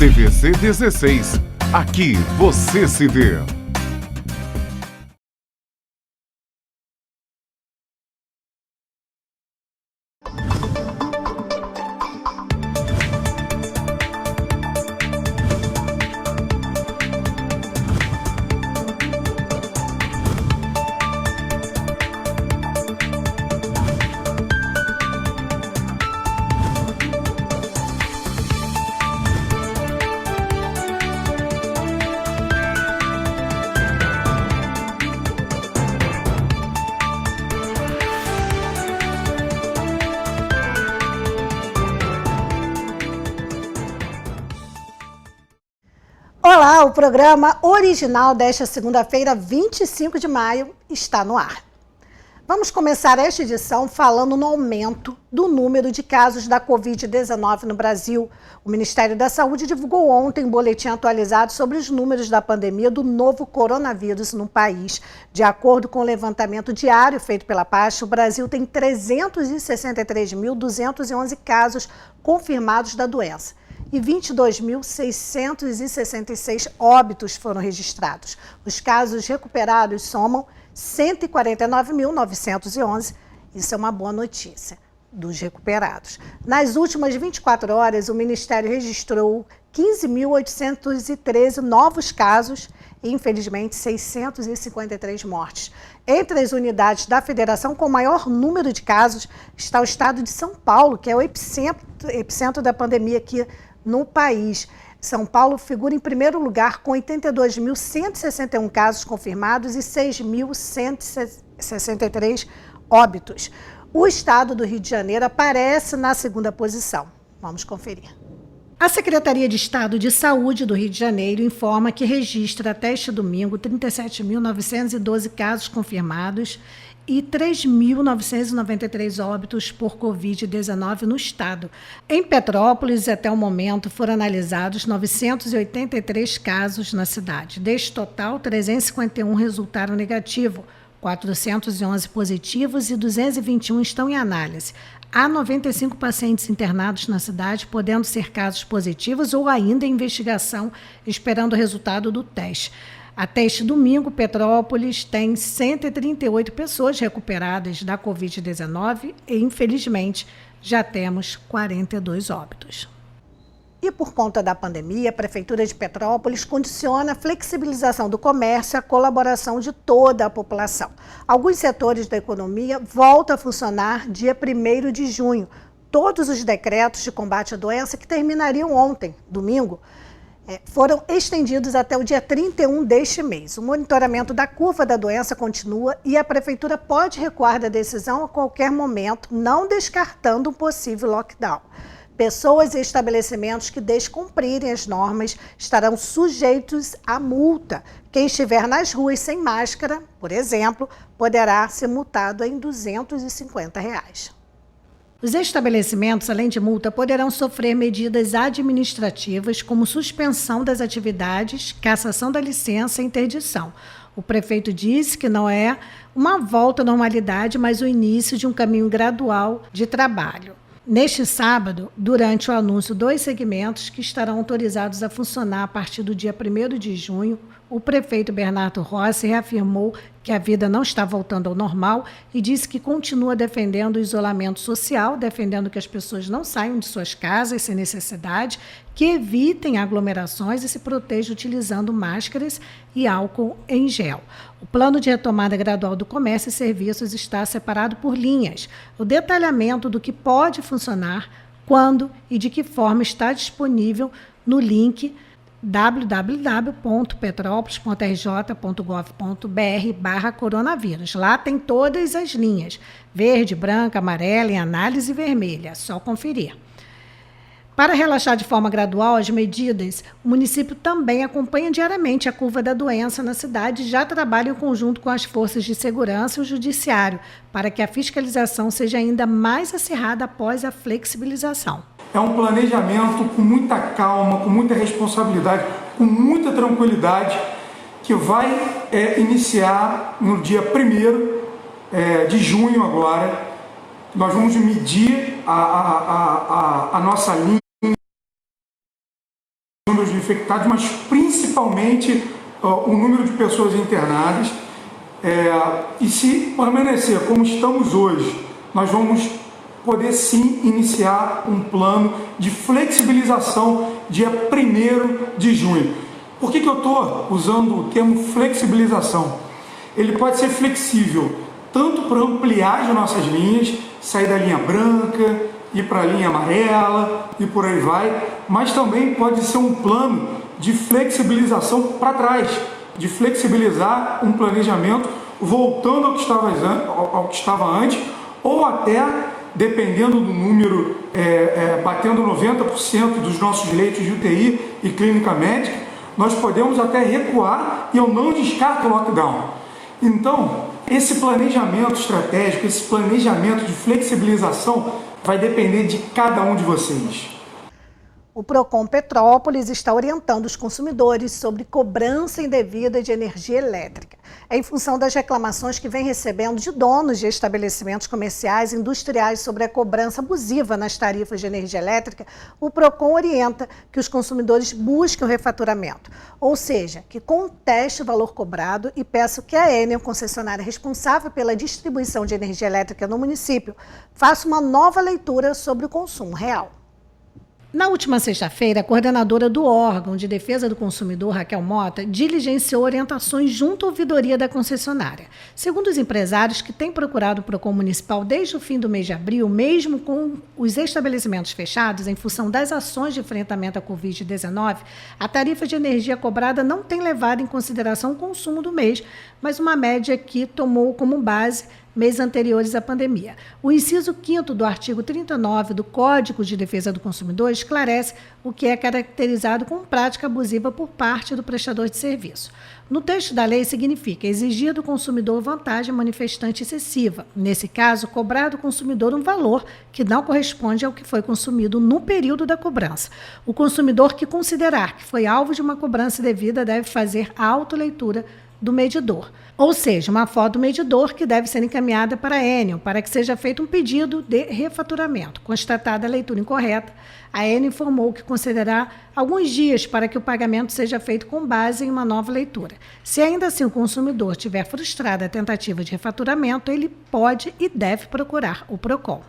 TVC 16. Aqui você se vê. Olá, o programa original desta segunda-feira, 25 de maio, está no ar. Vamos começar esta edição falando no aumento do número de casos da Covid-19 no Brasil. O Ministério da Saúde divulgou ontem um boletim atualizado sobre os números da pandemia do novo coronavírus no país. De acordo com o levantamento diário feito pela Pasta, o Brasil tem 363.211 casos confirmados da doença e 22.666 óbitos foram registrados. Os casos recuperados somam 149.911. Isso é uma boa notícia dos recuperados. Nas últimas 24 horas, o Ministério registrou 15.813 novos casos e, infelizmente, 653 mortes. Entre as unidades da federação com maior número de casos está o estado de São Paulo, que é o epicentro da pandemia aqui no país. São Paulo figura em primeiro lugar com 82.161 casos confirmados e 6.163 óbitos. O estado do Rio de Janeiro aparece na segunda posição. Vamos conferir. A Secretaria de Estado de Saúde do Rio de Janeiro informa que registra até este domingo 37.912 casos confirmados e 3.993 óbitos por Covid-19 no estado. Em Petrópolis, até o momento, foram analisados 983 casos na cidade. Deste total, 351 resultaram negativos, 411 positivos e 221 estão em análise. Há 95 pacientes internados na cidade, podendo ser casos positivos ou ainda em investigação, esperando o resultado do teste. Até este domingo, Petrópolis tem 138 pessoas recuperadas da Covid-19 e, infelizmente, já temos 42 óbitos. E por conta da pandemia, a Prefeitura de Petrópolis condiciona a flexibilização do comércio e a colaboração de toda a população. Alguns setores da economia voltam a funcionar dia 1º de junho. Todos os decretos de combate à doença que terminariam ontem, domingo, foram estendidos até o dia 31 deste mês. O monitoramento da curva da doença continua e a Prefeitura pode recuar da decisão a qualquer momento, não descartando um possível lockdown. Pessoas e estabelecimentos que descumprirem as normas estarão sujeitos à multa. Quem estiver nas ruas sem máscara, por exemplo, poderá ser multado em R$ 250. Os estabelecimentos, além de multa, poderão sofrer medidas administrativas, como suspensão das atividades, cassação da licença e interdição. O prefeito disse que não é uma volta à normalidade, mas o início de um caminho gradual de trabalho. Neste sábado, durante o anúncio dos segmentos que estarão autorizados a funcionar a partir do dia 1º de junho, o prefeito Bernardo Rossi reafirmou que a vida não está voltando ao normal e disse que continua defendendo o isolamento social, defendendo que as pessoas não saiam de suas casas sem necessidade, que evitem aglomerações e se protejam utilizando máscaras e álcool em gel. O plano de retomada gradual do comércio e serviços está separado por linhas. O detalhamento do que pode funcionar, quando e de que forma está disponível no link www.petropolis.rj.gov.br/coronavírus. Lá tem todas as linhas, verde, branca, amarela, em análise vermelha, é só conferir. Para relaxar de forma gradual as medidas, o município também acompanha diariamente a curva da doença na cidade e já trabalha em conjunto com as forças de segurança e o judiciário, para que a fiscalização seja ainda mais acirrada após a flexibilização. É um planejamento com muita calma, com muita responsabilidade, com muita tranquilidade, que vai iniciar no dia 1º de junho agora. Nós vamos medir a nossa linha infectados, mas principalmente o número de pessoas internadas. E se permanecer como estamos hoje, nós vamos poder sim iniciar um plano de flexibilização dia 1º de junho. Por que eu estou usando o termo flexibilização? Ele pode ser flexível tanto para ampliar as nossas linhas, sair da linha branca, ir para a linha amarela e por aí vai, mas também pode ser um plano de flexibilização para trás, de flexibilizar um planejamento voltando ao que estava antes, ou até, dependendo do número, batendo 90% dos nossos leitos de UTI e clínica médica, nós podemos até recuar e eu não descarto o lockdown. Então, esse planejamento estratégico, esse planejamento de flexibilização vai depender de cada um de vocês. O Procon Petrópolis está orientando os consumidores sobre cobrança indevida de energia elétrica. Em função das reclamações que vem recebendo de donos de estabelecimentos comerciais e industriais sobre a cobrança abusiva nas tarifas de energia elétrica, o Procon orienta que os consumidores busquem o refaturamento, ou seja, que conteste o valor cobrado e peça que a Enel, concessionária responsável pela distribuição de energia elétrica no município, faça uma nova leitura sobre o consumo real. Na última sexta-feira, a coordenadora do órgão de defesa do consumidor, Raquel Mota, diligenciou orientações junto à ouvidoria da concessionária. Segundo os empresários que têm procurado o Procon Municipal desde o fim do mês de abril, mesmo com os estabelecimentos fechados, em função das ações de enfrentamento à Covid-19, a tarifa de energia cobrada não tem levado em consideração o consumo do mês, mas uma média que tomou como base meses anteriores à pandemia. O inciso 5º do artigo 39 do Código de Defesa do Consumidor esclarece o que é caracterizado como prática abusiva por parte do prestador de serviço. No texto da lei, significa exigir do consumidor vantagem manifestante excessiva. Nesse caso, cobrar do consumidor um valor que não corresponde ao que foi consumido no período da cobrança. O consumidor que considerar que foi alvo de uma cobrança devida deve fazer a autoleitura do medidor, ou seja, uma foto do medidor que deve ser encaminhada para a Enel para que seja feito um pedido de refaturamento. Constatada a leitura incorreta, a Enel informou que considerará alguns dias para que o pagamento seja feito com base em uma nova leitura. Se ainda assim o consumidor tiver frustrado a tentativa de refaturamento, ele pode e deve procurar o Procon.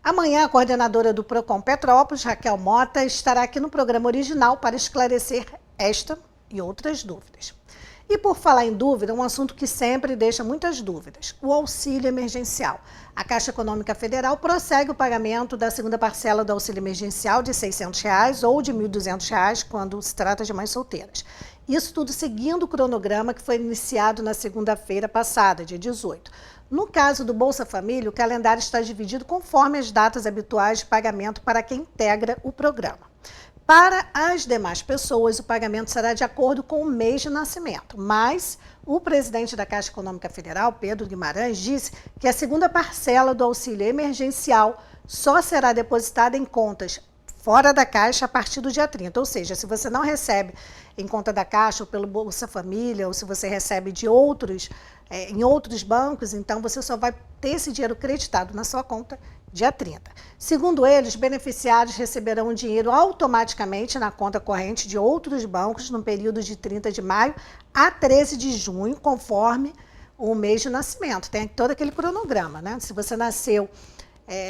Amanhã, a coordenadora do Procon Petrópolis, Raquel Mota, estará aqui no programa original para esclarecer esta e outras dúvidas. E por falar em dúvida, um assunto que sempre deixa muitas dúvidas, o auxílio emergencial. A Caixa Econômica Federal prossegue o pagamento da segunda parcela do auxílio emergencial de R$ 600 ou de R$ 1.200 quando se trata de mães solteiras. Isso tudo seguindo o cronograma que foi iniciado na segunda-feira passada, dia 18. No caso do Bolsa Família, o calendário está dividido conforme as datas habituais de pagamento para quem integra o programa. Para as demais pessoas, o pagamento será de acordo com o mês de nascimento, mas o presidente da Caixa Econômica Federal, Pedro Guimarães, disse que a segunda parcela do auxílio emergencial só será depositada em contas fora da Caixa a partir do dia 30, ou seja, se você não recebe em conta da Caixa ou pelo Bolsa Família, ou se você recebe de em outros bancos, então você só vai ter esse dinheiro creditado na sua conta dia 30. Segundo eles, beneficiários receberão o dinheiro automaticamente na conta corrente de outros bancos no período de 30 de maio a 13 de junho, conforme o mês de nascimento. Tem todo aquele cronograma, né? Se você nasceu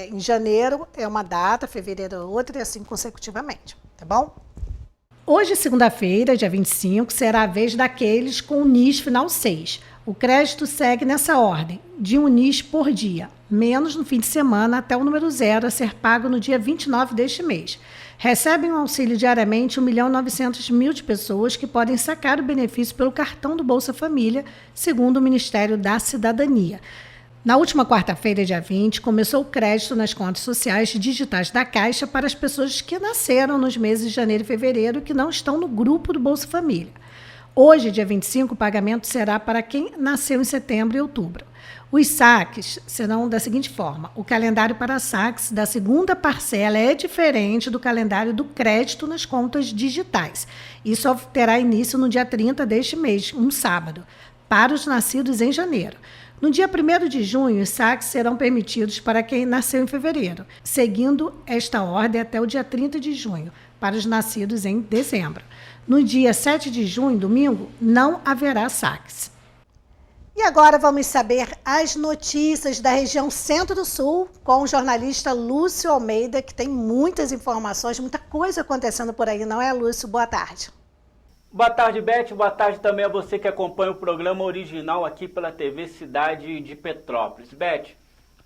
em janeiro, é uma data, fevereiro é outra e assim consecutivamente, tá bom? Hoje, segunda-feira, dia 25, será a vez daqueles com o NIS final 6. O crédito segue nessa ordem, de um NIS por dia, menos no fim de semana até o número 0 a ser pago no dia 29 deste mês. Recebem um auxílio diariamente 1.900.000 de pessoas que podem sacar o benefício pelo cartão do Bolsa Família, segundo o Ministério da Cidadania. Na última quarta-feira, dia 20, começou o crédito nas contas sociais digitais da Caixa para as pessoas que nasceram nos meses de janeiro e fevereiro e que não estão no grupo do Bolsa Família. Hoje, dia 25, o pagamento será para quem nasceu em setembro e outubro. Os saques serão da seguinte forma: o calendário para saques da segunda parcela é diferente do calendário do crédito nas contas digitais. Isso terá início no dia 30 deste mês, um sábado, para os nascidos em janeiro. No dia 1º de junho, os saques serão permitidos para quem nasceu em fevereiro, seguindo esta ordem até o dia 30 de junho. para os nascidos em dezembro. No dia 7 de junho, domingo, não haverá saques. E agora vamos saber as notícias da região Centro-Sul com o jornalista Lúcio Almeida, que tem muitas informações, muita coisa acontecendo por aí, não é, Lúcio? Boa tarde. Boa tarde, Beth. Boa tarde também a você que acompanha o programa original aqui pela TV Cidade de Petrópolis. Beth,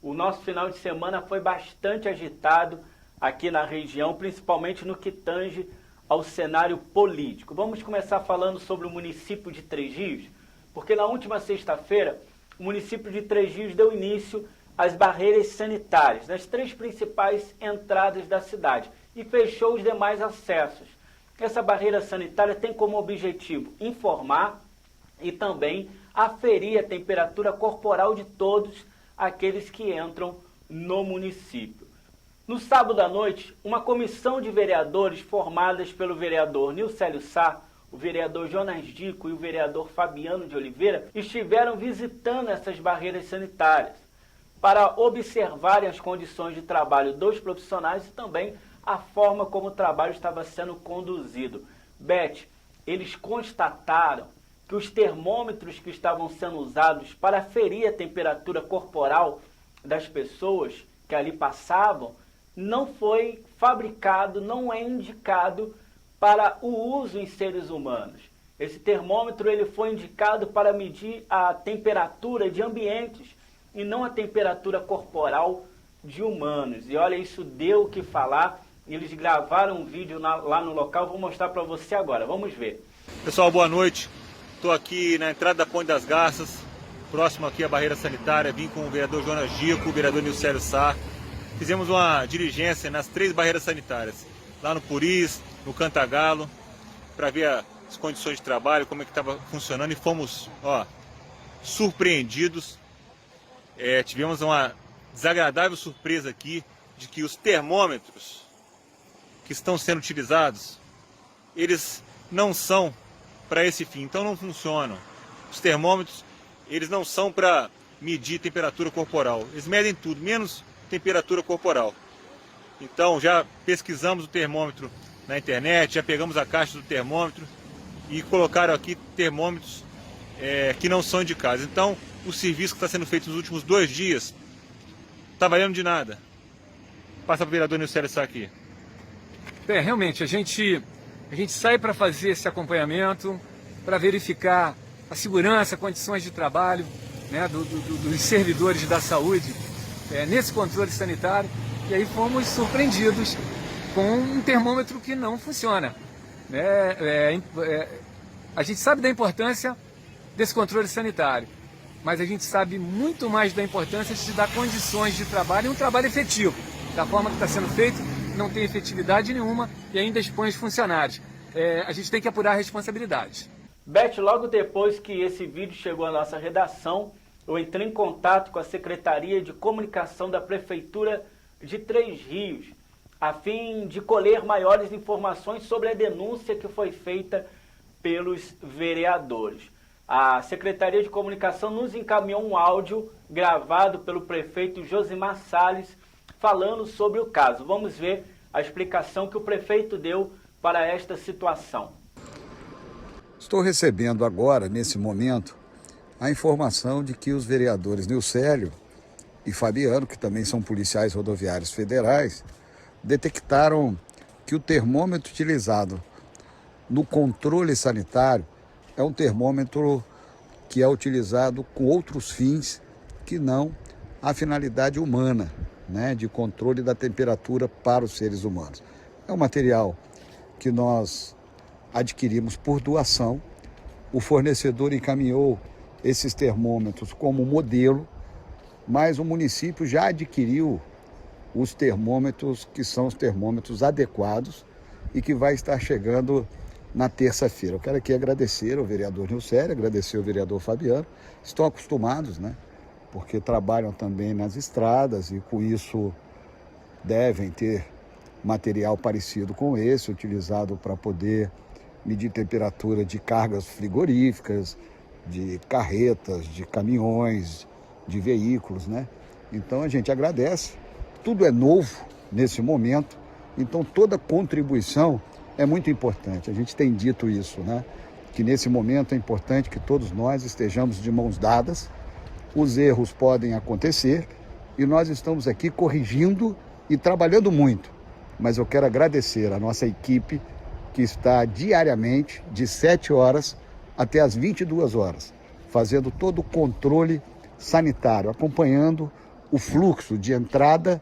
o nosso final de semana foi bastante agitado aqui na região, principalmente no que tange ao cenário político. Vamos começar falando sobre o município de Três Rios, porque na última sexta-feira o município de Três Rios deu início às barreiras sanitárias nas 3 principais entradas da cidade e fechou os demais acessos. Essa barreira sanitária tem como objetivo informar e também aferir a temperatura corporal de todos aqueles que entram no município. No sábado à noite, uma comissão de vereadores formadas pelo vereador Nilcélio Sá, o vereador Jonas Dico e o vereador Fabiano de Oliveira estiveram visitando essas barreiras sanitárias para observarem as condições de trabalho dos profissionais e também a forma como o trabalho estava sendo conduzido. Beth, eles constataram que os termômetros que estavam sendo usados para aferir a temperatura corporal das pessoas que ali passavam não foi fabricado, não é indicado para o uso em seres humanos. Esse termômetro ele foi indicado para medir a temperatura de ambientes e não a temperatura corporal de humanos. E olha, isso deu o que falar. Eles gravaram um vídeo lá no local, vou mostrar para você agora. Vamos ver. Pessoal, boa noite. Estou aqui na entrada da Ponte das Garças, próximo aqui à barreira sanitária. Vim com o vereador Jonas Dico, o vereador Nilcélio Sá. Fizemos uma diligência nas 3 barreiras sanitárias, lá no Puris, no Cantagalo, para ver as condições de trabalho, como é que estava funcionando, e fomos surpreendidos. Tivemos uma desagradável surpresa aqui de que os termômetros que estão sendo utilizados, eles não são para esse fim, então não funcionam. Os termômetros, eles não são para medir temperatura corporal, eles medem tudo, menos temperatura corporal. Então já pesquisamos o termômetro na internet, já pegamos a caixa do termômetro e colocaram aqui termômetros que não são indicados. Então o serviço que está sendo feito nos últimos 2 dias está valendo de nada. Passa para o vereador Nilcélio Sá aqui. Realmente, a gente sai para fazer esse acompanhamento, para verificar a segurança, condições de trabalho, né, dos servidores da saúde nesse controle sanitário, e aí fomos surpreendidos com um termômetro que não funciona. A gente sabe da importância desse controle sanitário, mas a gente sabe muito mais da importância de dar condições de trabalho e um trabalho efetivo. Da forma que está sendo feito, não tem efetividade nenhuma e ainda expõe os funcionários. A gente tem que apurar a responsabilidade. Beth, logo depois que esse vídeo chegou à nossa redação, eu entrei em contato com a Secretaria de Comunicação da Prefeitura de Três Rios, a fim de colher maiores informações sobre a denúncia que foi feita pelos vereadores. A Secretaria de Comunicação nos encaminhou um áudio gravado pelo prefeito Josimar Salles falando sobre o caso. Vamos ver a explicação que o prefeito deu para esta situação. Estou recebendo agora, nesse momento, a informação de que os vereadores Nilcélio e Fabiano, que também são policiais rodoviários federais, detectaram que o termômetro utilizado no controle sanitário é um termômetro que é utilizado com outros fins que não a finalidade humana, né, de controle da temperatura para os seres humanos. É um material que nós adquirimos por doação. O fornecedor encaminhou esses termômetros como modelo, mas o município já adquiriu os termômetros que são os termômetros adequados e que vai estar chegando na terça-feira. Eu quero aqui agradecer ao vereador Nilcélio, agradecer ao vereador Fabiano. Estão acostumados, né? Porque trabalham também nas estradas e com isso devem ter material parecido com esse, utilizado para poder medir temperatura de cargas frigoríficas, de carretas, de caminhões, de veículos, né? Então a gente agradece. Tudo é novo nesse momento Então toda contribuição é muito importante. A gente tem dito isso, né? Que nesse momento é importante que todos nós estejamos de mãos dadas. Os erros podem acontecer e nós estamos aqui corrigindo e trabalhando muito. Mas eu quero agradecer a nossa equipe que está diariamente de 7 horas até as 22 horas, fazendo todo o controle sanitário, acompanhando o fluxo de entrada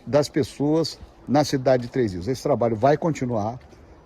das pessoas na cidade de Três Rios. Esse trabalho vai continuar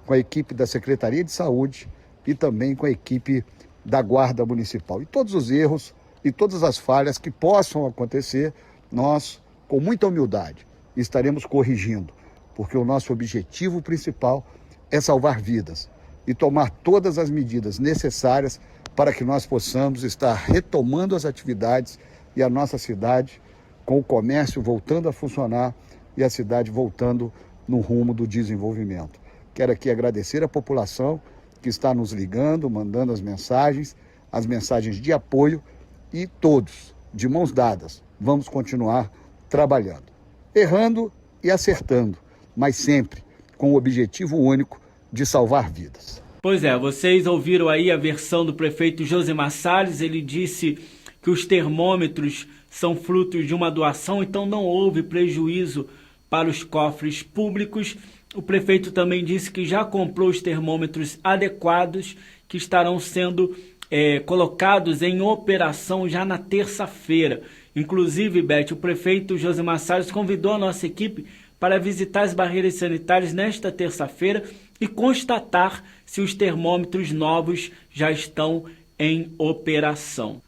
com a equipe da Secretaria de Saúde e também com a equipe da Guarda Municipal. E todos os erros e todas as falhas que possam acontecer, nós, com muita humildade, estaremos corrigindo, porque o nosso objetivo principal é salvar vidas e tomar todas as medidas necessárias para que nós possamos estar retomando as atividades e a nossa cidade com o comércio voltando a funcionar e a cidade voltando no rumo do desenvolvimento. Quero aqui agradecer a população que está nos ligando, mandando as mensagens de apoio e todos, de mãos dadas, vamos continuar trabalhando, errando e acertando, mas sempre com o objetivo único de salvar vidas. Pois é, vocês ouviram aí a versão do prefeito Josemar Salles. Ele disse que os termômetros são frutos de uma doação, então não houve prejuízo para os cofres públicos. O prefeito também disse que já comprou os termômetros adequados, que estarão sendo colocados em operação já na terça-feira. Inclusive, Beth, o prefeito Josemar Salles convidou a nossa equipe para visitar as barreiras sanitárias nesta terça-feira e constatar se os termômetros novos já estão em operação.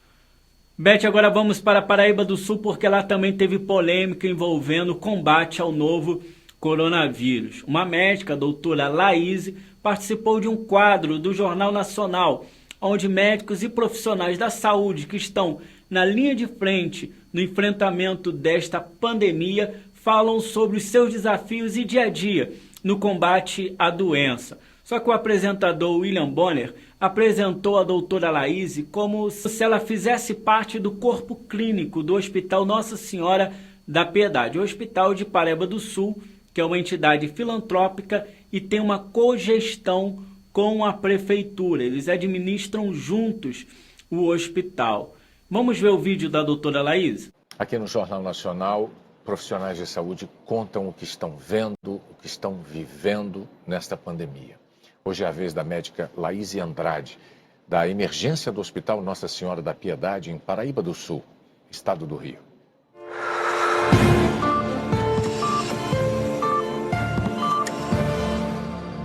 Beth, agora vamos para Paraíba do Sul, porque lá também teve polêmica envolvendo o combate ao novo coronavírus. Uma médica, a doutora Laís, participou de um quadro do Jornal Nacional, onde médicos e profissionais da saúde que estão na linha de frente no enfrentamento desta pandemia falam sobre os seus desafios e dia a dia no combate à doença. Só que o apresentador William Bonner apresentou a doutora Laís como se ela fizesse parte do corpo clínico do Hospital Nossa Senhora da Piedade, o Hospital de Paraíba do Sul, que é uma entidade filantrópica e tem uma cogestão com a prefeitura. Eles administram juntos o hospital. Vamos ver o vídeo da doutora Laís? Aqui no Jornal Nacional, profissionais de saúde contam o que estão vendo, o que estão vivendo nesta pandemia. Hoje é a vez da médica Laís Andrade, da emergência do Hospital Nossa Senhora da Piedade, em Paraíba do Sul, estado do Rio.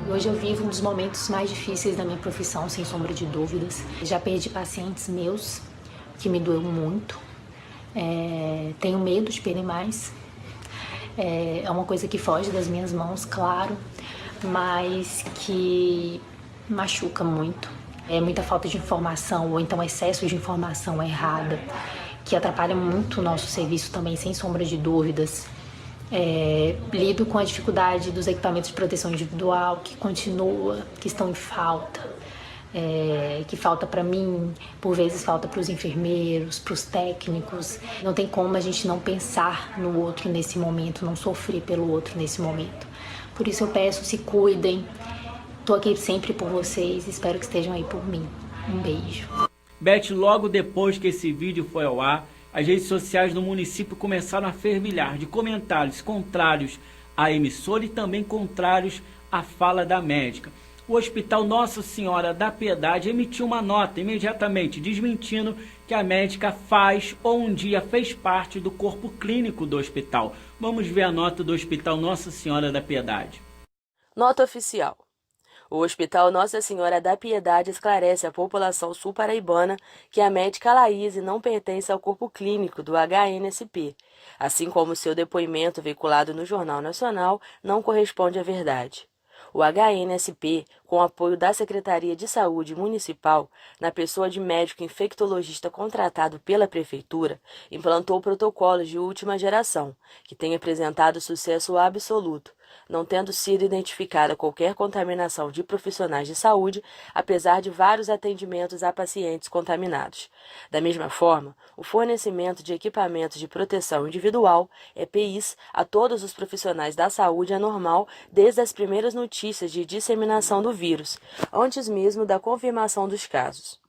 Hoje eu vivo um dos momentos mais difíceis da minha profissão, sem sombra de dúvidas. Já perdi pacientes meus, que me doeu muito. Tenho medo de perder mais. É uma coisa que foge das minhas mãos, claro, mas que machuca muito. É muita falta de informação, ou então excesso de informação errada, que atrapalha muito o nosso serviço também, sem sombra de dúvidas. Lido com a dificuldade dos equipamentos de proteção individual, que continua, que estão em falta, que falta para mim, por vezes falta para os enfermeiros, para os técnicos. Não tem como a gente não pensar no outro nesse momento, não sofrer pelo outro nesse momento. Por isso eu peço, se cuidem, estou aqui sempre por vocês, espero que estejam aí por mim. Um beijo. Beth, logo depois que esse vídeo foi ao ar, as redes sociais do município começaram a fervilhar de comentários contrários à emissora e também contrários à fala da médica. O Hospital Nossa Senhora da Piedade emitiu uma nota imediatamente desmentindo que a médica faz ou um dia fez parte do corpo clínico do hospital. Vamos ver a nota do Hospital Nossa Senhora da Piedade. Nota oficial. O Hospital Nossa Senhora da Piedade esclarece à população sul-paraibana que a médica Laís não pertence ao corpo clínico do HNSP, assim como seu depoimento veiculado no Jornal Nacional não corresponde à verdade. O HNSP, com o apoio da Secretaria de Saúde Municipal, na pessoa de médico infectologista contratado pela Prefeitura, implantou protocolos de última geração, que têm apresentado sucesso absoluto, não tendo sido identificada qualquer contaminação de profissionais de saúde, apesar de vários atendimentos a pacientes contaminados. Da mesma forma, o fornecimento de equipamentos de proteção individual, EPIs, a todos os profissionais da saúde é normal desde as primeiras notícias de disseminação do vírus, antes mesmo da confirmação dos casos.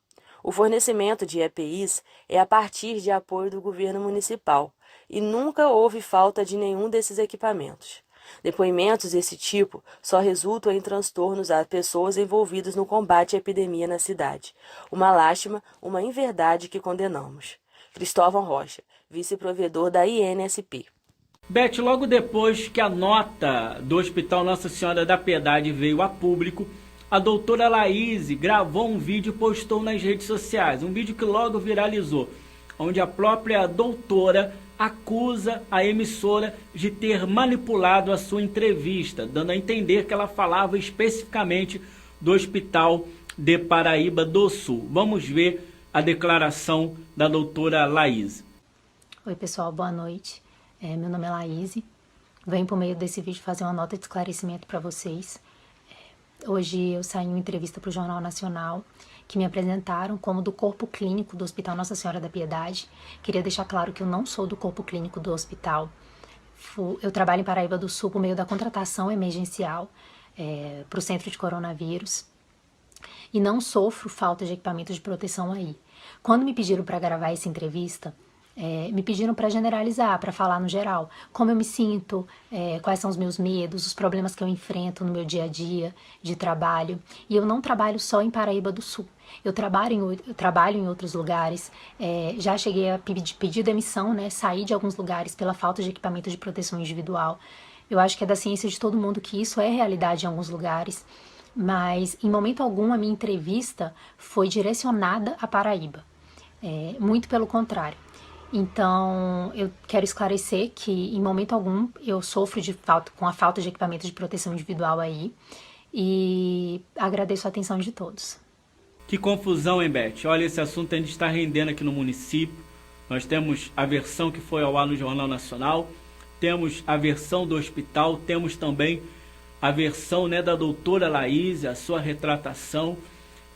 O fornecimento de EPIs é a partir de apoio do governo municipal, e nunca houve falta de nenhum desses equipamentos. Depoimentos desse tipo só resultam em transtornos a pessoas envolvidas no combate à epidemia na cidade. Uma lástima, uma inverdade que condenamos. Cristóvão Rocha, vice-provedor da INSP. Beth, logo depois que a nota do Hospital Nossa Senhora da Piedade veio a público, a doutora Laís gravou um vídeo e postou nas redes sociais. Um vídeo que logo viralizou, onde a própria doutora acusa a emissora de ter manipulado a sua entrevista, dando a entender que ela falava especificamente do Hospital de Paraíba do Sul. Vamos ver a declaração da doutora Laís. Oi pessoal, boa noite. Meu nome é Laís. Venho por meio desse vídeo fazer uma nota de esclarecimento para vocês. Hoje eu saí em uma entrevista para o Jornal Nacional, que me apresentaram como do corpo clínico do Hospital Nossa Senhora da Piedade. Queria deixar claro que eu não sou do corpo clínico do hospital. Eu trabalho em Paraíba do Sul por meio da contratação emergencial para o centro de coronavírus e não sofro falta de equipamentos de proteção aí. Quando me pediram para gravar essa entrevista, me pediram para generalizar, para falar no geral, como eu me sinto, quais são os meus medos, os problemas que eu enfrento no meu dia a dia de trabalho. E eu não trabalho só em Paraíba do Sul, eu trabalho em outros lugares, já cheguei a pedir demissão, né, sair de alguns lugares pela falta de equipamento de proteção individual. Eu acho que é da ciência de todo mundo que isso é realidade em alguns lugares, mas em momento algum a minha entrevista foi direcionada a Paraíba, muito pelo contrário. Então, eu quero esclarecer que, em momento algum, eu sofro com a falta de equipamento de proteção individual aí, e agradeço a atenção de todos. Que confusão, hein, Beth? Olha, esse assunto ainda está rendendo aqui no município. Nós temos a versão que foi ao ar no Jornal Nacional, temos a versão do hospital, temos também a versão, né, da doutora Laís, a sua retratação,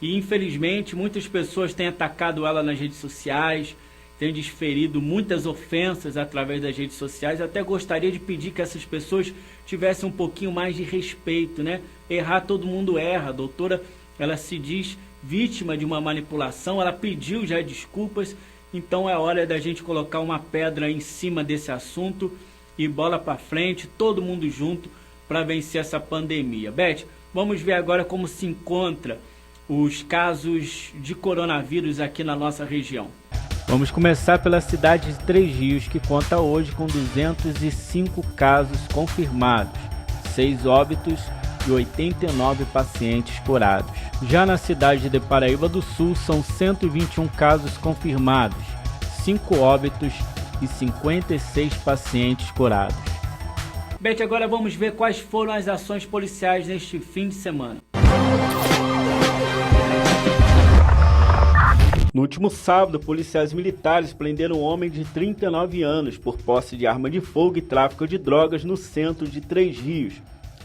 e infelizmente muitas pessoas têm atacado ela nas redes sociais, tem desferido muitas ofensas através das redes sociais. Eu até gostaria de pedir que essas pessoas tivessem um pouquinho mais de respeito, né? Errar, todo mundo erra. A doutora, ela se diz vítima de uma manipulação, ela pediu já desculpas, então é hora da gente colocar uma pedra em cima desse assunto e bola para frente, todo mundo junto para vencer essa pandemia. Beth, vamos ver agora como se encontra os casos de coronavírus aqui na nossa região. Vamos começar pela cidade de Três Rios, que conta hoje com 205 casos confirmados, 6 óbitos e 89 pacientes curados. Já na cidade de Paraíba do Sul, são 121 casos confirmados, 5 óbitos e 56 pacientes curados. Beth, agora vamos ver quais foram as ações policiais neste fim de semana. No último sábado, policiais militares prenderam um homem de 39 anos por posse de arma de fogo e tráfico de drogas no centro de Três Rios.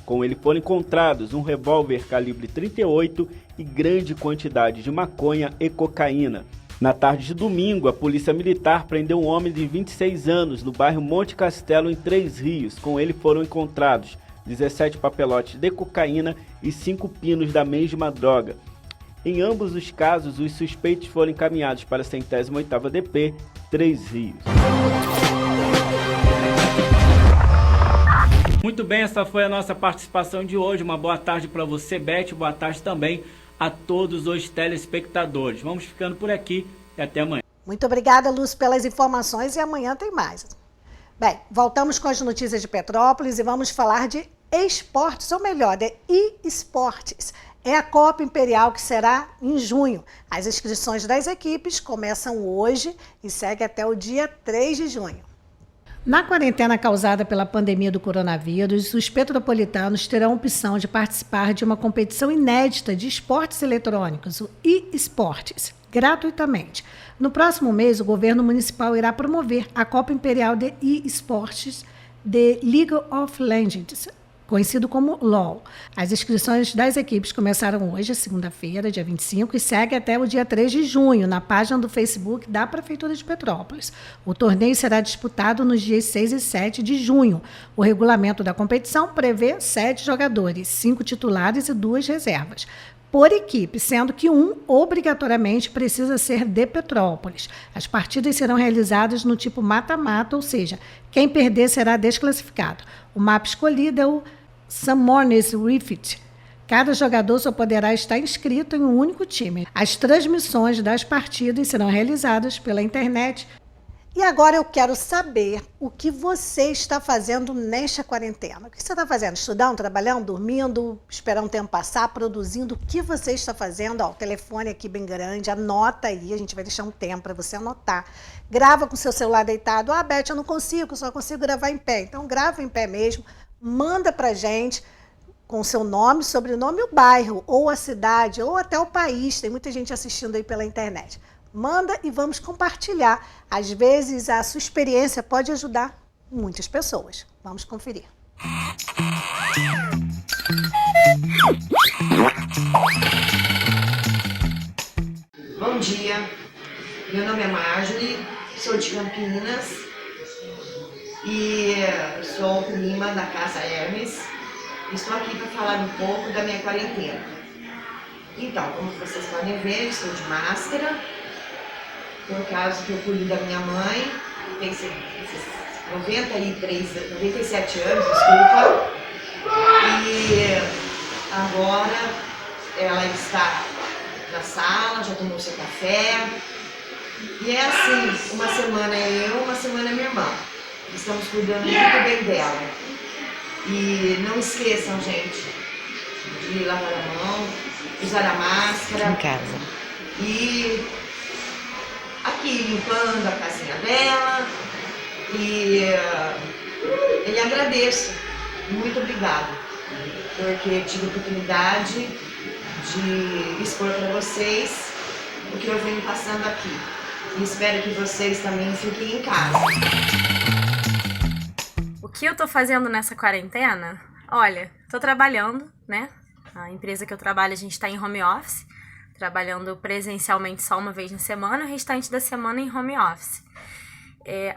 Com ele foram encontrados um revólver calibre 38 e grande quantidade de maconha e cocaína. Na tarde de domingo, a polícia militar prendeu um homem de 26 anos no bairro Monte Castelo, em Três Rios. Com ele foram encontrados 17 papelotes de cocaína e 5 pinos da mesma droga. Em ambos os casos, os suspeitos foram encaminhados para a 108ª DP, Três Rios. Muito bem, essa foi a nossa participação de hoje. Uma boa tarde para você, Beth. Boa tarde também a todos os telespectadores. Vamos ficando por aqui e até amanhã. Muito obrigada, Luz, pelas informações, e amanhã tem mais. Bem, voltamos com as notícias de Petrópolis e vamos falar de esportes, ou melhor, de e-esportes. É a Copa Imperial, que será em junho. As inscrições das equipes começam hoje e seguem até o dia 3 de junho. Na quarentena causada pela pandemia do coronavírus, os petropolitanos terão a opção de participar de uma competição inédita de esportes eletrônicos, o e-Sports, gratuitamente. No próximo mês, o governo municipal irá promover a Copa Imperial de e-Sports de League of Legends, conhecido como LOL. As inscrições das equipes começaram hoje, segunda-feira, dia 25, e seguem até o dia 3 de junho, na página do Facebook da Prefeitura de Petrópolis. O torneio será disputado nos dias 6 e 7 de junho. O regulamento da competição prevê 7 jogadores, 5 titulares e 2 reservas, por equipe, sendo que um obrigatoriamente precisa ser de Petrópolis. As partidas serão realizadas no tipo mata-mata, ou seja, quem perder será desclassificado. O mapa escolhido é o Summoners Rift. Cada jogador só poderá estar inscrito em um único time. As transmissões das partidas serão realizadas pela internet. E agora eu quero saber o que você está fazendo nesta quarentena. O que você está fazendo? Estudando, trabalhando, dormindo, esperando o tempo passar, produzindo? O que você está fazendo? Ó, o telefone aqui bem grande, anota aí, a gente vai deixar um tempo para você anotar. Grava com o seu celular deitado. Ah, Beth, eu não consigo, só consigo gravar em pé. Então grava em pé mesmo, manda para a gente com o seu nome, sobrenome, o bairro, ou a cidade, ou até o país. Tem muita gente assistindo aí pela internet. Manda e vamos compartilhar. Às vezes a sua experiência pode ajudar muitas pessoas. Vamos conferir. Bom dia, meu nome é Marjorie, sou de Campinas e sou prima da Casa Hermes. Estou aqui para falar um pouco da minha quarentena. Então, como vocês podem ver, estou de máscara, por causa que eu cuido da minha mãe, tem 97 anos, desculpa, e agora ela está na sala, já tomou seu café, e é assim, uma semana é eu, uma semana é minha irmã. Estamos cuidando muito bem dela. E não esqueçam, gente, de lavar a mão, usar a máscara. Em casa. E aqui limpando a casinha dela. E eu agradeço. Muito obrigada. Porque tive a oportunidade de expor para vocês o que eu venho passando aqui. E espero que vocês também fiquem em casa. O que eu tô fazendo nessa quarentena? Olha, tô trabalhando, né? A empresa que eu trabalho, a gente tá em home office, trabalhando presencialmente só uma vez na semana, o restante da semana em home office.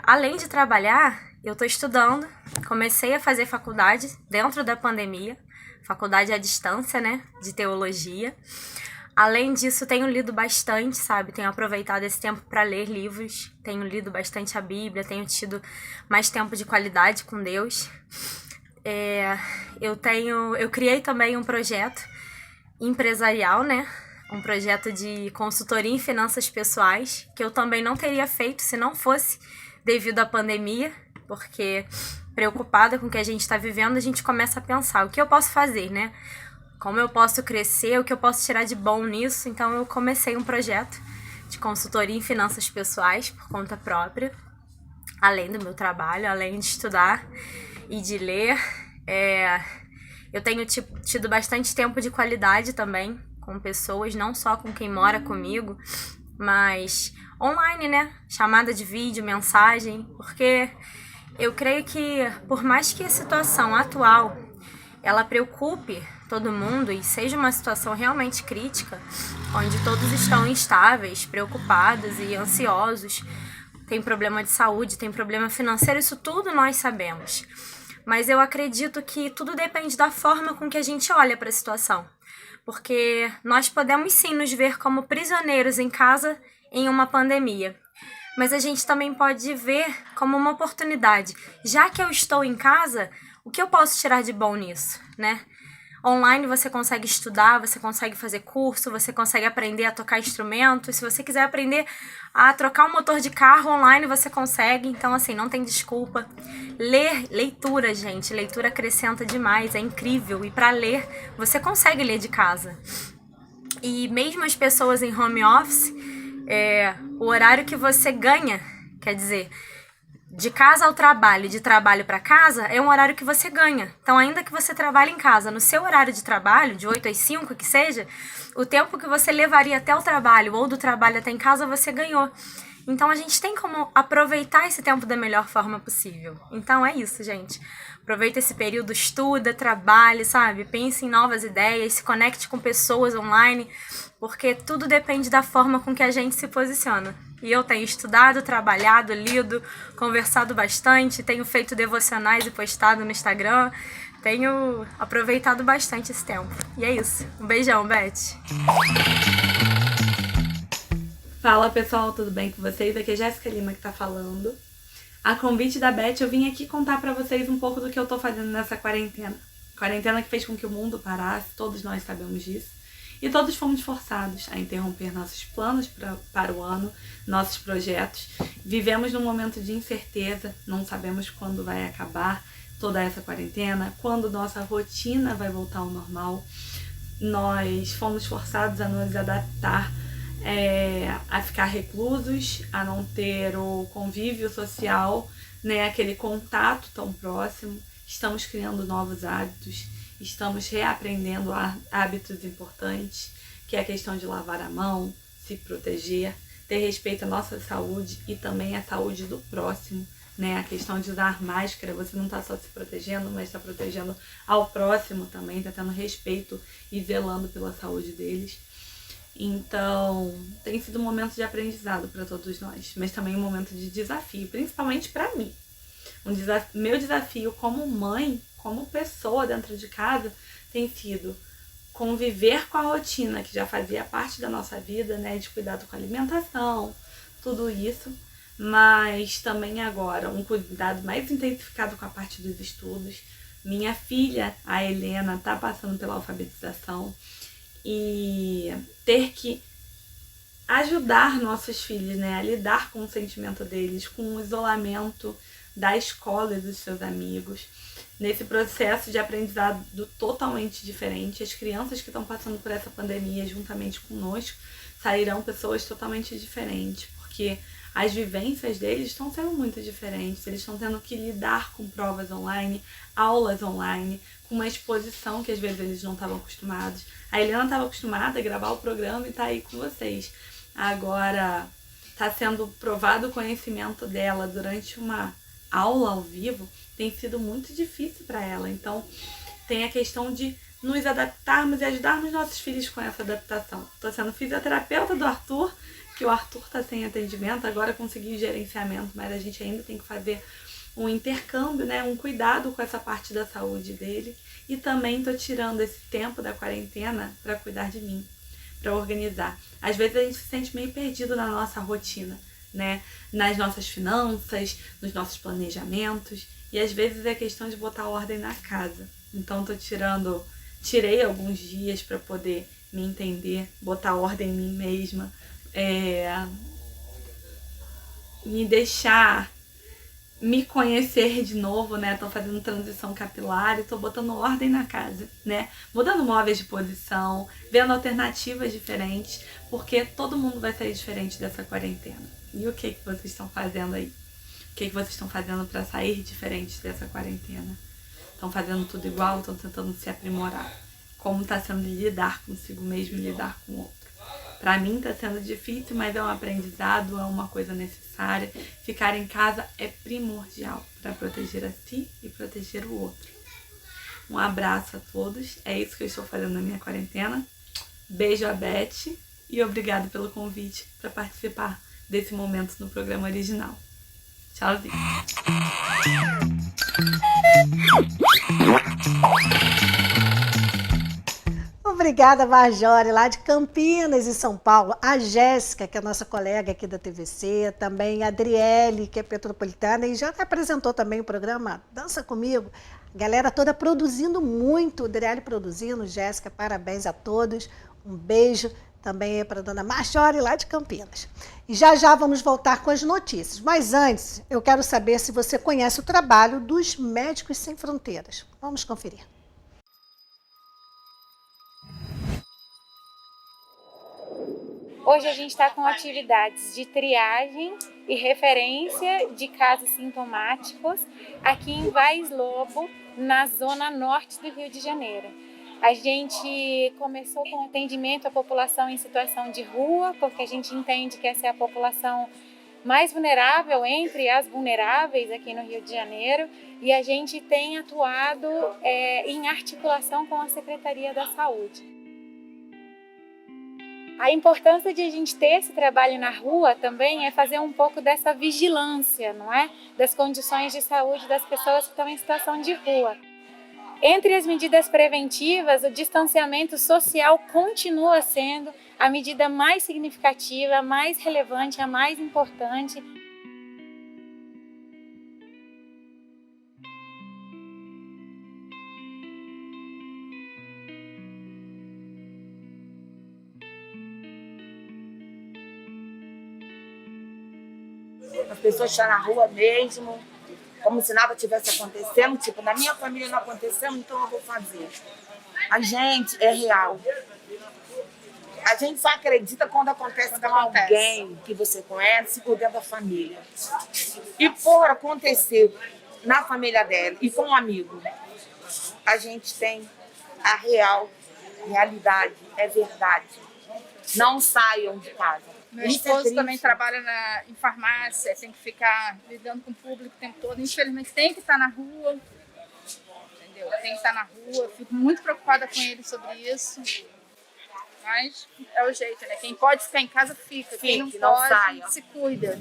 Além de trabalhar, eu tô estudando, comecei a fazer faculdade dentro da pandemia, faculdade à distância, né? De teologia. Além disso, tenho lido bastante, sabe? Tenho aproveitado esse tempo para ler livros, tenho lido bastante a Bíblia, tenho tido mais tempo de qualidade com Deus. Eu criei também um projeto empresarial, né? Um projeto de consultoria em finanças pessoais, que eu também não teria feito se não fosse devido à pandemia, porque preocupada com o que a gente está vivendo, a gente começa a pensar, o que eu posso fazer, né? Como eu posso crescer, o que eu posso tirar de bom nisso. Então eu comecei um projeto de consultoria em finanças pessoais por conta própria, além do meu trabalho, além de estudar e de ler. Eu tenho tido bastante tempo de qualidade também com pessoas, não só com quem mora comigo, mas online, né? Chamada de vídeo, mensagem, porque eu creio que por mais que a situação atual ela preocupe todo mundo e seja uma situação realmente crítica, onde todos estão instáveis, preocupados e ansiosos, tem problema de saúde, tem problema financeiro, isso tudo nós sabemos. Mas eu acredito que tudo depende da forma com que a gente olha para a situação. Porque nós podemos sim nos ver como prisioneiros em casa em uma pandemia. Mas a gente também pode ver como uma oportunidade. Já que eu estou em casa, o que eu posso tirar de bom nisso, né? Online você consegue estudar, você consegue fazer curso, você consegue aprender a tocar instrumento. Se você quiser aprender a trocar um motor de carro online, você consegue. Então, assim, não tem desculpa. Leitura, gente. Leitura acrescenta demais, é incrível. E para ler, você consegue ler de casa. E mesmo as pessoas em home office, o horário que você ganha, quer dizer, de casa ao trabalho, de trabalho para casa, é um horário que você ganha. Então, ainda que você trabalhe em casa, no seu horário de trabalho, de 8 às 5, que seja, o tempo que você levaria até o trabalho ou do trabalho até em casa, você ganhou. Então, a gente tem como aproveitar esse tempo da melhor forma possível. Então, é isso, gente. Aproveita esse período, estuda, trabalhe, sabe? Pense em novas ideias, se conecte com pessoas online, porque tudo depende da forma com que a gente se posiciona. E eu tenho estudado, trabalhado, lido, conversado bastante, tenho feito devocionais e postado no Instagram. Tenho aproveitado bastante esse tempo. E é isso. Um beijão, Beth. Fala pessoal, tudo bem com vocês? Aqui é Jéssica Lima que tá falando. A convite da Beth, eu vim aqui contar pra vocês um pouco do que eu tô fazendo nessa quarentena. Quarentena que fez com que o mundo parasse, todos nós sabemos disso. E todos fomos forçados a interromper nossos planos para o ano, nossos projetos. Vivemos num momento de incerteza, não sabemos quando vai acabar toda essa quarentena, quando nossa rotina vai voltar ao normal. Nós fomos forçados a nos adaptar, a ficar reclusos, a não ter o convívio social, né, aquele contato tão próximo. Estamos criando novos hábitos, estamos reaprendendo hábitos importantes, que é a questão de lavar a mão, se proteger, ter respeito à nossa saúde e também à saúde do próximo, né? A questão de usar máscara, você não está só se protegendo, mas está protegendo ao próximo também, está tendo respeito e zelando pela saúde deles. Então, tem sido um momento de aprendizado para todos nós, mas também um momento de desafio, principalmente para mim. Meu desafio como mãe, como pessoa dentro de casa, tem sido conviver com a rotina que já fazia parte da nossa vida, né, de cuidado com a alimentação, tudo isso, mas também agora um cuidado mais intensificado com a parte dos estudos. Minha filha, a Helena, está passando pela alfabetização e ter que ajudar nossos filhos, né, a lidar com o sentimento deles, com o isolamento da escola e dos seus amigos, nesse processo de aprendizado totalmente diferente. As crianças que estão passando por essa pandemia juntamente conosco sairão pessoas totalmente diferentes, porque as vivências deles estão sendo muito diferentes. Eles estão tendo que lidar com provas online, aulas online, com uma exposição que às vezes eles não estavam acostumados. A Helena estava acostumada a gravar o programa e tá aí com vocês. Agora está sendo provado o conhecimento dela durante uma aula ao vivo, tem sido muito difícil para ela. Então tem a questão de nos adaptarmos e ajudarmos nossos filhos com essa adaptação. Estou sendo fisioterapeuta do Arthur, que o Arthur está sem atendimento, agora consegui o gerenciamento, mas a gente ainda tem que fazer um intercâmbio, né, um cuidado com essa parte da saúde dele. E também estou tirando esse tempo da quarentena para cuidar de mim, para organizar. Às vezes a gente se sente meio perdido na nossa rotina, né, nas nossas finanças, nos nossos planejamentos, e às vezes é questão de botar ordem na casa. Então tirei alguns dias para poder me entender, botar ordem em mim mesma, me deixar me conhecer de novo, né? Tô fazendo transição capilar e tô botando ordem na casa, né? Mudando móveis de posição, vendo alternativas diferentes, porque todo mundo vai sair diferente dessa quarentena. E o que vocês estão fazendo aí? O que vocês estão fazendo para sair diferentes dessa quarentena? Estão fazendo tudo igual? Estão tentando se aprimorar? Como está sendo lidar consigo mesmo e lidar com o outro? Para mim está sendo difícil, mas é um aprendizado, é uma coisa necessária. Ficar em casa é primordial para proteger a si e proteger o outro. Um abraço a todos, é isso que eu estou fazendo na minha quarentena. Beijo a Beth e obrigado pelo convite para participar desse momento no programa original. Tchauzinho. Obrigada, Marjorie, lá de Campinas, em São Paulo. A Jéssica, que é nossa colega aqui da TVC, também a Adriele, que é petropolitana, e já apresentou também o programa Dança Comigo. A galera toda produzindo muito, Adriele produzindo, Jéssica, parabéns a todos. Um beijo também para a dona Marjorie, lá de Campinas. E já vamos voltar com as notícias. Mas antes, eu quero saber se você conhece o trabalho dos Médicos Sem Fronteiras. Vamos conferir. Hoje a gente está com atividades de triagem e referência de casos sintomáticos aqui em Vaz Lobo, na zona norte do Rio de Janeiro. A gente começou com atendimento à população em situação de rua, porque a gente entende que essa é a população mais vulnerável entre as vulneráveis aqui no Rio de Janeiro, e a gente tem atuado em articulação com a Secretaria da Saúde. A importância de a gente ter esse trabalho na rua também é fazer um pouco dessa vigilância, não é? Das condições de saúde das pessoas que estão em situação de rua. Entre as medidas preventivas, o distanciamento social continua sendo a medida mais significativa, a mais relevante, a mais importante. As pessoas estão na rua mesmo, como se nada tivesse acontecendo. Tipo, na minha família não aconteceu, então eu vou fazer. A gente é real. A gente só acredita quando acontece com alguém que você conhece ou dentro da família. E por acontecer na família dela e com um amigo, a gente tem a realidade, é verdade. Não saiam de casa. Meu esposo também trabalha em farmácia, tem que ficar lidando com o público o tempo todo. Infelizmente tem que estar na rua, entendeu? Tem que estar na rua. Eu fico muito preocupada com ele sobre isso. Mas é o jeito, né? Quem pode ficar em casa, fica. Quem não pode, saia. Se cuida.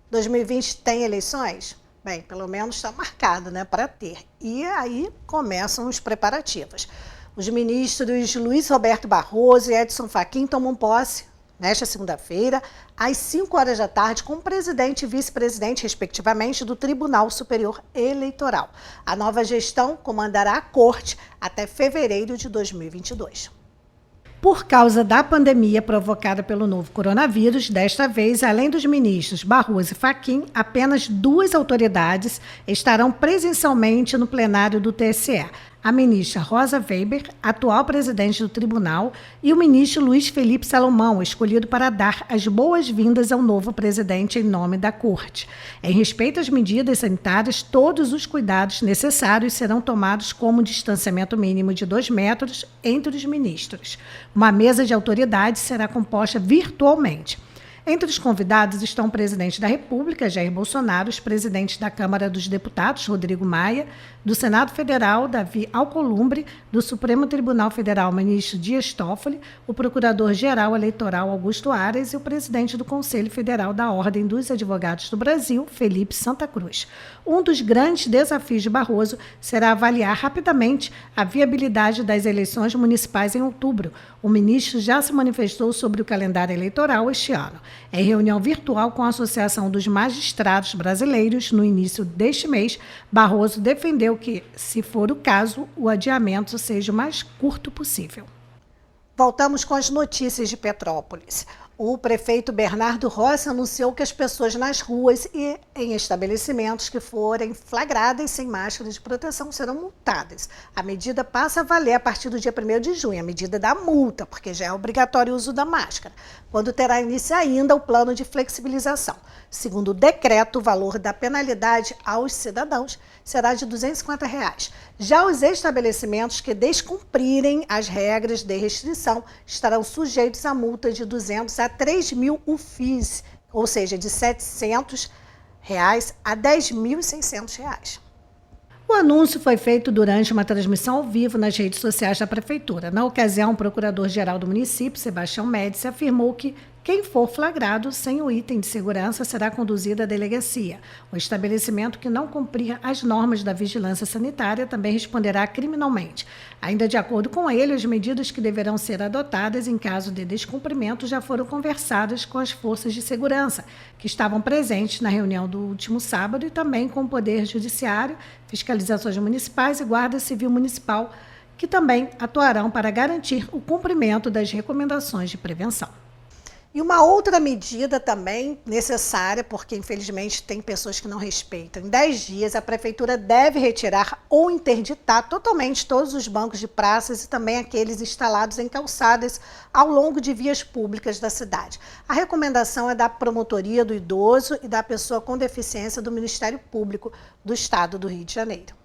Em 2020 tem eleições? Bem, pelo menos está marcado, né, para ter. E aí começam os preparativos. Os ministros Luiz Roberto Barroso e Edson Fachin tomam posse nesta segunda-feira, às 5 horas da tarde, com o presidente e vice-presidente, respectivamente, do Tribunal Superior Eleitoral. A nova gestão comandará a corte até fevereiro de 2022. Por causa da pandemia provocada pelo novo coronavírus, desta vez, além dos ministros Barroso e Fachin, apenas 2 autoridades estarão presencialmente no plenário do TSE. A ministra Rosa Weber, atual presidente do tribunal, e o ministro Luiz Felipe Salomão, escolhido para dar as boas-vindas ao novo presidente em nome da Corte. Em respeito às medidas sanitárias, todos os cuidados necessários serão tomados, como distanciamento mínimo de 2 metros entre os ministros. Uma mesa de autoridades será composta virtualmente. Entre os convidados estão o presidente da República, Jair Bolsonaro, os presidentes da Câmara dos Deputados, Rodrigo Maia, do Senado Federal, Davi Alcolumbre, do Supremo Tribunal Federal, ministro Dias Toffoli, o Procurador-Geral Eleitoral, Augusto Aras, e o presidente do Conselho Federal da Ordem dos Advogados do Brasil, Felipe Santa Cruz. Um dos grandes desafios de Barroso será avaliar rapidamente a viabilidade das eleições municipais em outubro. O ministro já se manifestou sobre o calendário eleitoral este ano. Em reunião virtual com a Associação dos Magistrados Brasileiros, no início deste mês, Barroso defendeu que, se for o caso, o adiamento seja o mais curto possível. Voltamos com as notícias de Petrópolis. O prefeito Bernardo Rossi anunciou que as pessoas nas ruas e em estabelecimentos que forem flagradas sem máscara de proteção serão multadas. A medida passa a valer a partir do dia 1º de junho, a medida da multa, porque já é obrigatório o uso da máscara, quando terá início ainda o plano de flexibilização. Segundo o decreto, o valor da penalidade aos cidadãos será de R$ 250. Já os estabelecimentos que descumprirem as regras de restrição estarão sujeitos a multa de R$ 200 a R$ 3.000 UFIS, ou seja, de R$ 700 a R$ 10.600. O anúncio foi feito durante uma transmissão ao vivo nas redes sociais da Prefeitura. Na ocasião, o Procurador-Geral do município, Sebastião Médici, afirmou que quem for flagrado sem o item de segurança será conduzido à delegacia. O estabelecimento que não cumprir as normas da vigilância sanitária também responderá criminalmente. Ainda de acordo com ele, as medidas que deverão ser adotadas em caso de descumprimento já foram conversadas com as forças de segurança, que estavam presentes na reunião do último sábado, e também com o Poder Judiciário, fiscalizações municipais e Guarda Civil Municipal, que também atuarão para garantir o cumprimento das recomendações de prevenção. E uma outra medida também necessária, porque infelizmente tem pessoas que não respeitam. Em 10 dias, a Prefeitura deve retirar ou interditar totalmente todos os bancos de praças e também aqueles instalados em calçadas ao longo de vias públicas da cidade. A recomendação é da Promotoria do Idoso e da Pessoa com Deficiência do Ministério Público do Estado do Rio de Janeiro.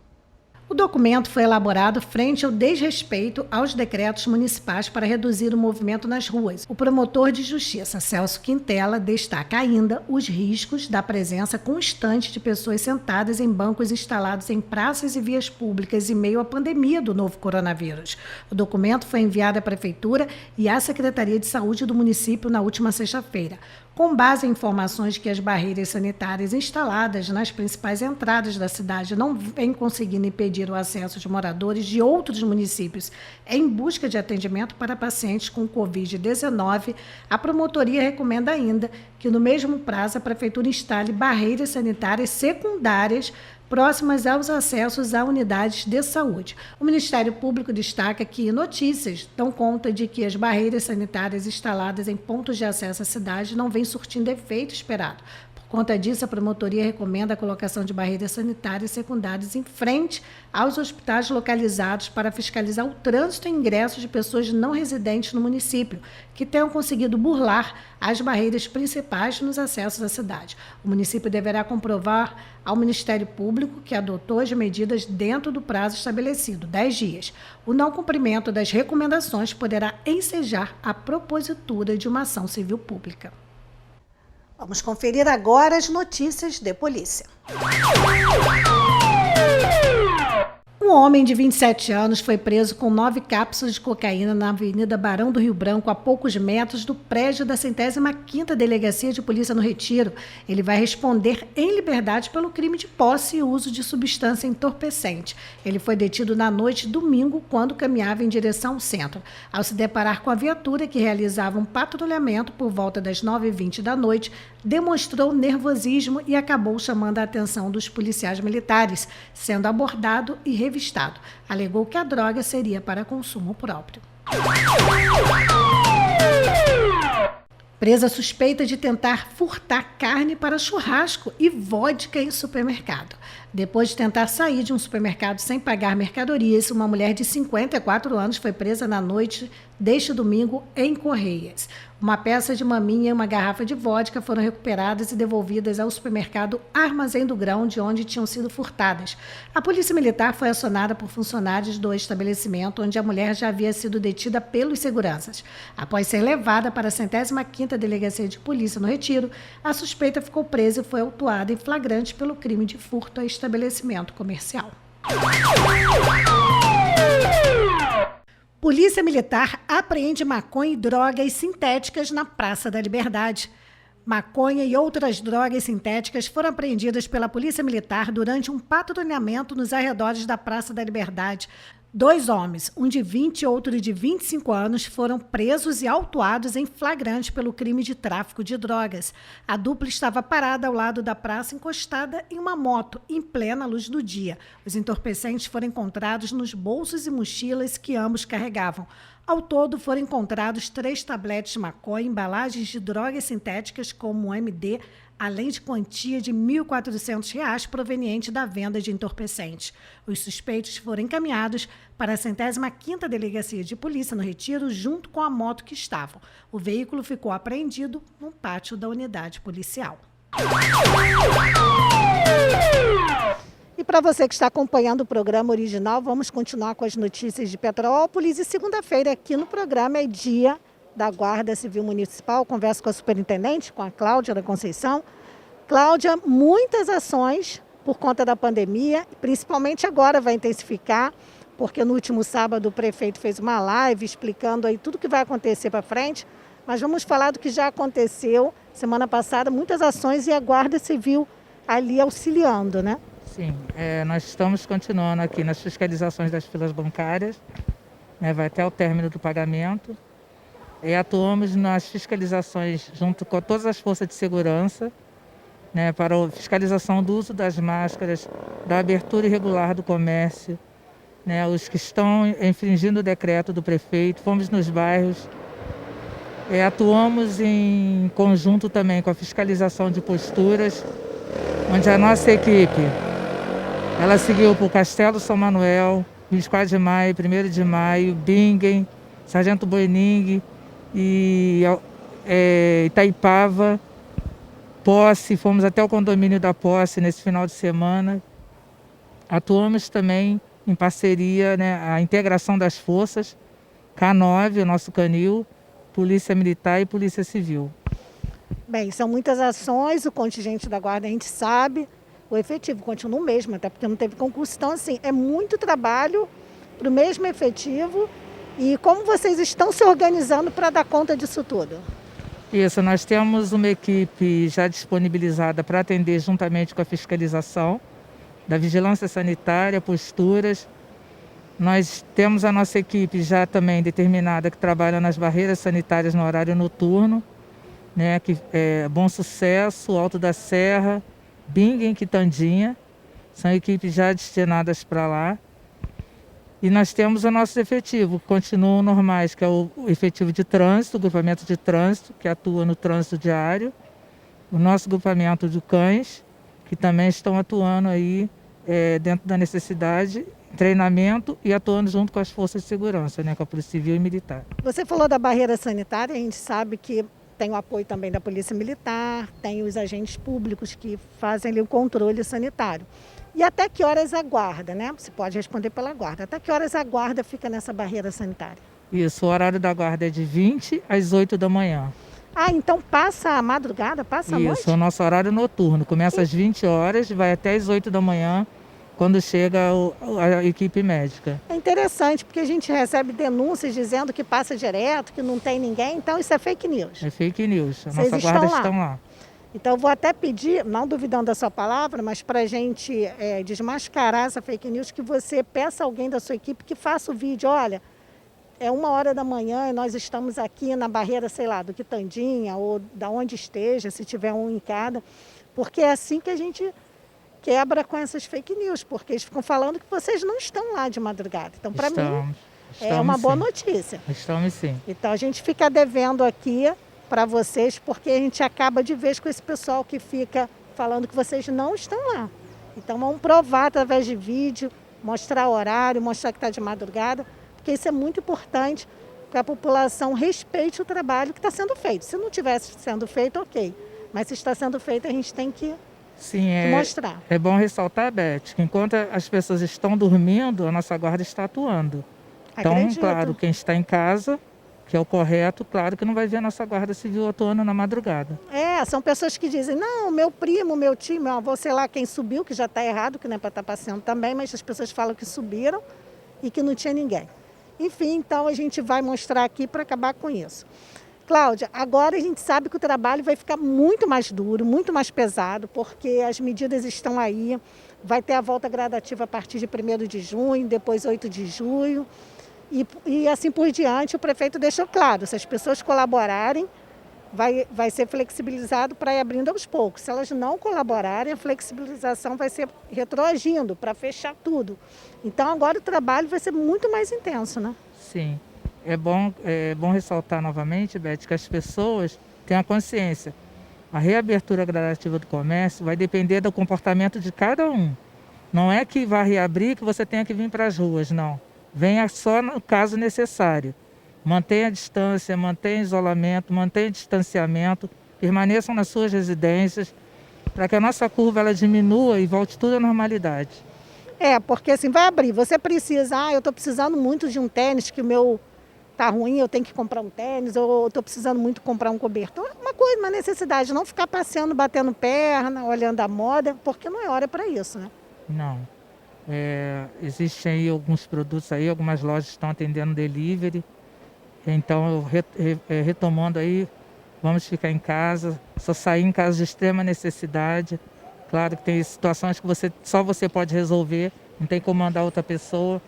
O documento foi elaborado frente ao desrespeito aos decretos municipais para reduzir o movimento nas ruas. O promotor de justiça, Celso Quintela, destaca ainda os riscos da presença constante de pessoas sentadas em bancos instalados em praças e vias públicas em meio à pandemia do novo coronavírus. O documento foi enviado à Prefeitura e à Secretaria de Saúde do município na última sexta-feira. Com base em informações de que as barreiras sanitárias instaladas nas principais entradas da cidade não vêm conseguindo impedir o acesso de moradores de outros municípios em busca de atendimento para pacientes com Covid-19, a promotoria recomenda ainda que, no mesmo prazo, a Prefeitura instale barreiras sanitárias secundárias próximas aos acessos a unidades de saúde. O Ministério Público destaca que notícias dão conta de que as barreiras sanitárias instaladas em pontos de acesso à cidade não vêm surtindo efeito esperado. Por conta disso, a promotoria recomenda a colocação de barreiras sanitárias secundárias em frente aos hospitais localizados para fiscalizar o trânsito e ingresso de pessoas não residentes no município, que tenham conseguido burlar as barreiras principais nos acessos à cidade. O município deverá comprovar ao Ministério Público que adotou as medidas dentro do prazo estabelecido, 10 dias. O não cumprimento das recomendações poderá ensejar a propositura de uma ação civil pública. Vamos conferir agora as notícias de polícia. Um homem de 27 anos foi preso com 9 cápsulas de cocaína na Avenida Barão do Rio Branco, a poucos metros do prédio da 105ª Delegacia de Polícia no Retiro. Ele vai responder em liberdade pelo crime de posse e uso de substância entorpecente. Ele foi detido na noite de domingo, quando caminhava em direção ao centro. Ao se deparar com a viatura que realizava um patrulhamento por volta das 9h20 da noite, demonstrou nervosismo e acabou chamando a atenção dos policiais militares, sendo abordado e revistado. Alegou que a droga seria para consumo próprio. Presa suspeita de tentar furtar carne para churrasco e vodka em supermercado. Depois de tentar sair de um supermercado sem pagar mercadorias, uma mulher de 54 anos foi presa na noite deste domingo em Correias. Uma peça de maminha e uma garrafa de vodka foram recuperadas e devolvidas ao supermercado Armazém do Grão, de onde tinham sido furtadas. A Polícia Militar foi acionada por funcionários do estabelecimento, onde a mulher já havia sido detida pelos seguranças. Após ser levada para a 105ª Delegacia de Polícia no Retiro, a suspeita ficou presa e foi autuada em flagrante pelo crime de furto a estabelecimento comercial. Polícia Militar apreende maconha e drogas sintéticas na Praça da Liberdade. Maconha e outras drogas sintéticas foram apreendidas pela Polícia Militar durante um patrulhamento nos arredores da Praça da Liberdade. 2 homens, um de 20 e outro de 25 anos, foram presos e autuados em flagrante pelo crime de tráfico de drogas. A dupla estava parada ao lado da praça, encostada em uma moto, em plena luz do dia. Os entorpecentes foram encontrados nos bolsos e mochilas que ambos carregavam. Ao todo, foram encontrados 3 tabletes de maconha, embalagens de drogas sintéticas como o MD, além de quantia de R$ 1.400 proveniente da venda de entorpecentes. Os suspeitos foram encaminhados para a 105ª Delegacia de Polícia no Retiro, junto com a moto que estavam. O veículo ficou apreendido no pátio da unidade policial. E para você que está acompanhando o programa original, vamos continuar com as notícias de Petrópolis. E segunda-feira aqui no programa é dia da Guarda Civil Municipal. Converso com a superintendente, com a Cláudia da Conceição. Cláudia, muitas ações por conta da pandemia, principalmente agora vai intensificar, porque no último sábado o prefeito fez uma live explicando aí tudo que vai acontecer para frente. Mas vamos falar do que já aconteceu semana passada, muitas ações e a Guarda Civil ali auxiliando, né? Sim, nós estamos continuando aqui nas fiscalizações das filas bancárias, né, vai até o término do pagamento. E atuamos nas fiscalizações junto com todas as forças de segurança, né, para a fiscalização do uso das máscaras, da abertura irregular do comércio, né, os que estão infringindo o decreto do prefeito. Fomos nos bairros Atuamos em conjunto também com a fiscalização de posturas, onde a nossa equipe ela seguiu para o Castelo São Manuel, 24 de maio, 1º de maio, Bingen, Sargento Boining e Itaipava, Posse, fomos até o condomínio da Posse nesse final de semana. Atuamos também em parceria, né, a integração das forças, K9, o nosso canil, Polícia Militar e Polícia Civil. Bem, são muitas ações, o contingente da Guarda a gente sabe, o efetivo continua o mesmo, até porque não teve concurso. Então, assim, é muito trabalho para o mesmo efetivo. E como vocês estão se organizando para dar conta disso tudo? Isso, nós temos uma equipe já disponibilizada para atender juntamente com a fiscalização da vigilância sanitária, posturas. Nós temos a nossa equipe já também determinada que trabalha nas barreiras sanitárias no horário noturno, né, que é Bom Sucesso, Alto da Serra, Bingen, Quitandinha, são equipes já destinadas para lá. E nós temos o nosso efetivo, que continuam normais, que é o efetivo de trânsito, o grupamento de trânsito, que atua no trânsito diário, o nosso grupamento de cães, que também estão atuando aí dentro da necessidade, treinamento e atuando junto com as forças de segurança, né, com a Polícia Civil e Militar. Você falou da barreira sanitária, a gente sabe que tem o apoio também da Polícia Militar, tem os agentes públicos que fazem ali o controle sanitário. E até que horas a guarda, né? Você pode responder pela guarda. Até que horas a guarda fica nessa barreira sanitária? Isso, o horário da guarda é de 20 às 8 da manhã. Ah, então passa a madrugada, passa a noite? Isso, o nosso horário noturno. Começa às 20 horas, vai até às 8 da manhã, quando chega a equipe médica. É interessante, porque a gente recebe denúncias dizendo que passa direto, que não tem ninguém, então isso é fake news. É fake news, a Vocês nossa guarda estão lá. Então eu vou até pedir, não duvidando da sua palavra, mas para a gente desmascarar essa fake news, que você peça alguém da sua equipe que faça o vídeo. Olha, é 1h da manhã e nós estamos aqui na barreira, sei lá, do Quitandinha ou da onde esteja, se tiver um em cada, porque é assim que a gente quebra com essas fake news, porque eles ficam falando que vocês não estão lá de madrugada. Então, para mim, é uma boa notícia. Estamos sim. Então, a gente fica devendo aqui para vocês, porque a gente acaba de vez com esse pessoal que fica falando que vocês não estão lá. Então, vamos provar através de vídeo, mostrar o horário, mostrar que está de madrugada, porque isso é muito importante para a população respeite o trabalho que está sendo feito. Se não tivesse sendo feito, ok. Mas se está sendo feito, a gente tem que mostrar. É bom ressaltar, Beth, que enquanto as pessoas estão dormindo, a nossa guarda está atuando. Então, Acredito. claro, quem está em casa, que é o correto, claro que não vai ver a nossa guarda civil atuando na madrugada. São pessoas que dizem, não, meu primo, meu tio, meu avô, sei lá quem subiu, que já está errado, que não é para estar passeando também, mas as pessoas falam que subiram e que não tinha ninguém. Enfim, então a gente vai mostrar aqui para acabar com isso. Cláudia, agora a gente sabe que o trabalho vai ficar muito mais duro, muito mais pesado, porque as medidas estão aí, vai ter a volta gradativa a partir de 1º de junho, depois 8 de julho, e assim por diante. O prefeito deixou claro, se as pessoas colaborarem, vai ser flexibilizado para ir abrindo aos poucos. Se elas não colaborarem, a flexibilização vai ser retroagindo para fechar tudo. Então agora o trabalho vai ser muito mais intenso, né? Sim. É bom ressaltar novamente, Beth, que as pessoas tenham a consciência. A reabertura gradativa do comércio vai depender do comportamento de cada um. Não é que vai reabrir que você tenha que vir para as ruas, não. Venha só no caso necessário. Mantenha a distância, mantenha isolamento, mantenha distanciamento, permaneçam nas suas residências, para que a nossa curva ela diminua e volte tudo à normalidade. Porque assim, vai abrir. Você precisa, eu estou precisando muito de um tênis, que o meu tá ruim, eu tenho que comprar um tênis, ou eu estou precisando muito comprar um cobertor. Uma necessidade, não ficar passeando, batendo perna, olhando a moda, porque não é hora para isso, né? Não. Existem aí alguns produtos aí, algumas lojas estão atendendo delivery. Então, retomando aí, vamos ficar em casa, só sair em caso de extrema necessidade. Claro que tem situações que só você pode resolver, não tem como mandar outra pessoa.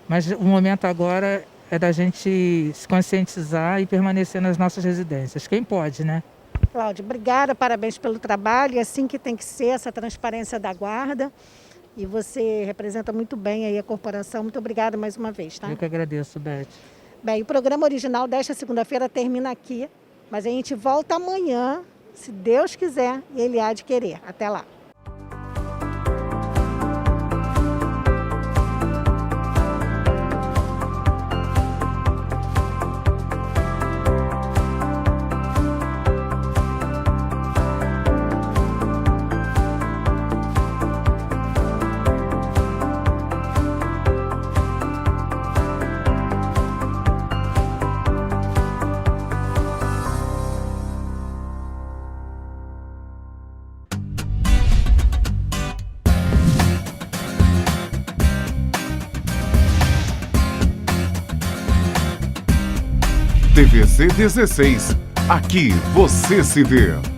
Mas o momento agora é da gente se conscientizar e permanecer nas nossas residências. Quem pode, né? Cláudia, obrigada, parabéns pelo trabalho. É assim que tem que ser, essa transparência da guarda. E você representa muito bem aí a corporação. Muito obrigada mais uma vez, tá? Eu que agradeço, Beth. Bem, o programa original desta segunda-feira termina aqui, mas a gente volta amanhã, se Deus quiser, e Ele há de querer. Até lá. TVC 16. Aqui você se vê.